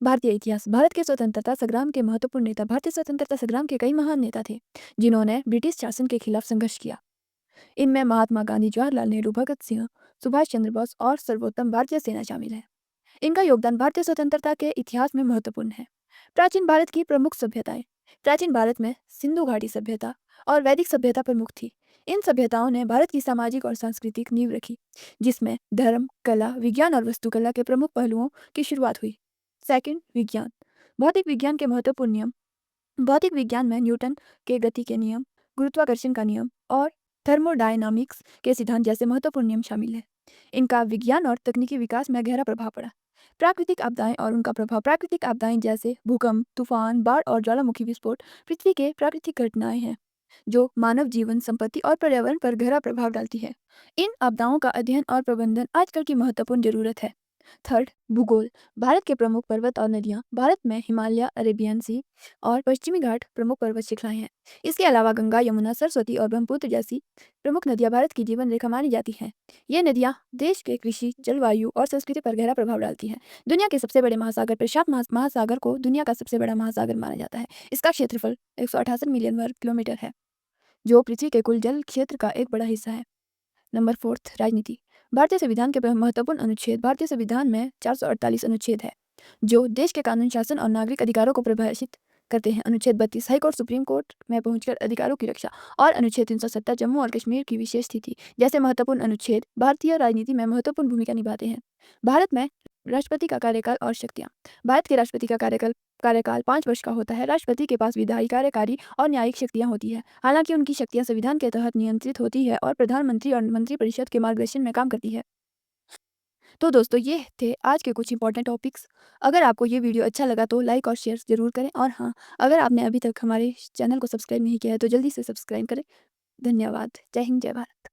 भारतीय इतिहास। भारत के स्वतंत्रता संग्राम के महत्वपूर्ण नेता। भारतीय स्वतंत्रता संग्राम के कई महान नेता थे जिन्होंने ब्रिटिश शासन के खिलाफ संघर्ष किया। इनमें महात्मा गांधी, जवाहरलाल नेहरू, भगत सिंह, सुभाष चंद्र बोस और सर्वोत्तम भारतीय सेना शामिल है। इनका योगदान भारतीय स्वतंत्रता के इतिहास में महत्वपूर्ण है। प्राचीन भारत की प्रमुख सभ्यताएं। प्राचीन भारत में सिंधु घाटी सभ्यता और वैदिक सभ्यता प्रमुख थी। इन सभ्यताओं ने भारत की सामाजिक और सांस्कृतिक नींव रखी, जिसमें धर्म, कला, विज्ञान और वास्तुकला के प्रमुख पहलुओं की शुरुआत हुई। सेकंड, विज्ञान। भौतिक विज्ञान के महत्वपूर्ण नियम। भौतिक विज्ञान में न्यूटन के गति के नियम, गुरुत्वाकर्षण का नियम और थर्मोडायनामिक्स के सिद्धांत जैसे महत्वपूर्ण नियम शामिल हैं। इनका विज्ञान और तकनीकी विकास में गहरा प्रभाव पड़ा। प्राकृतिक आपदाएं और उनका प्रभाव। प्राकृतिक आपदाएं जैसे भूकंप, तूफान, बाढ़ और ज्वालामुखी विस्फोट पृथ्वी के प्राकृतिक घटनाएं हैं जो मानव जीवन, संपत्ति और पर्यावरण पर गहरा प्रभाव डालती है। इन आपदाओं का अध्ययन और प्रबंधन आजकल की महत्वपूर्ण जरूरत है। थर्ड, भूगोल। भारत के प्रमुख पर्वत और नदियां। भारत में हिमालय, अरेबियन सी और पश्चिमी घाट प्रमुख पर्वत श्रृंखलाएं हैं। इसके अलावा गंगा, यमुना, सरस्वती और ब्रह्मपुत्र जैसी प्रमुख नदियां भारत की जीवन रेखा मानी जाती हैं। ये नदियां देश के कृषि, जलवायु और संस्कृति पर गहरा प्रभाव डालती हैं। दुनिया के सबसे बड़े महासागर प्रशांत महासागर को दुनिया का सबसे बड़ा महासागर माना जाता है। इसका क्षेत्रफल 168 मिलियन वर्ग किलोमीटर है, जो पृथ्वी के कुल जल क्षेत्र का एक बड़ा हिस्सा है। नंबर फोर्थ, राजनीति। भारतीय संविधान के महत्वपूर्ण अनुच्छेद। भारतीय संविधान में 448 अनुच्छेद है जो देश के कानून, शासन और नागरिक अधिकारों को परिभाषित करते हैं। अनुच्छेद 32 हाईकोर्ट, सुप्रीम कोर्ट में पहुंचकर अधिकारों की रक्षा। और अनुच्छेद 370 जम्मू और कश्मीर की विशेष स्थिति जैसे महत्वपूर्ण अनुच्छेद भारतीय राजनीति में महत्वपूर्ण भूमिका निभाते हैं। भारत में राष्ट्रपति का कार्यकाल और शक्तियां। भारत के राष्ट्रपति का कार्यकाल 5 वर्ष का होता है। राष्ट्रपति के पास विधायी, कार्यकारी और न्यायिक शक्तियां होती है। हालांकि उनकी शक्तियां संविधान के तहत नियंत्रित होती है और प्रधानमंत्री और मंत्रिपरिषद के मार्गदर्शन में काम करती है। तो दोस्तों, ये थे आज के कुछ इंपॉर्टेंट टॉपिक्स। अगर आपको ये वीडियो अच्छा लगा तो लाइक और शेयर जरूर करें, और हाँ, अगर आपने अभी तक हमारे चैनल को सब्सक्राइब नहीं किया है तो जल्दी से सब्सक्राइब करें। धन्यवाद। जय हिंद, जय भारत।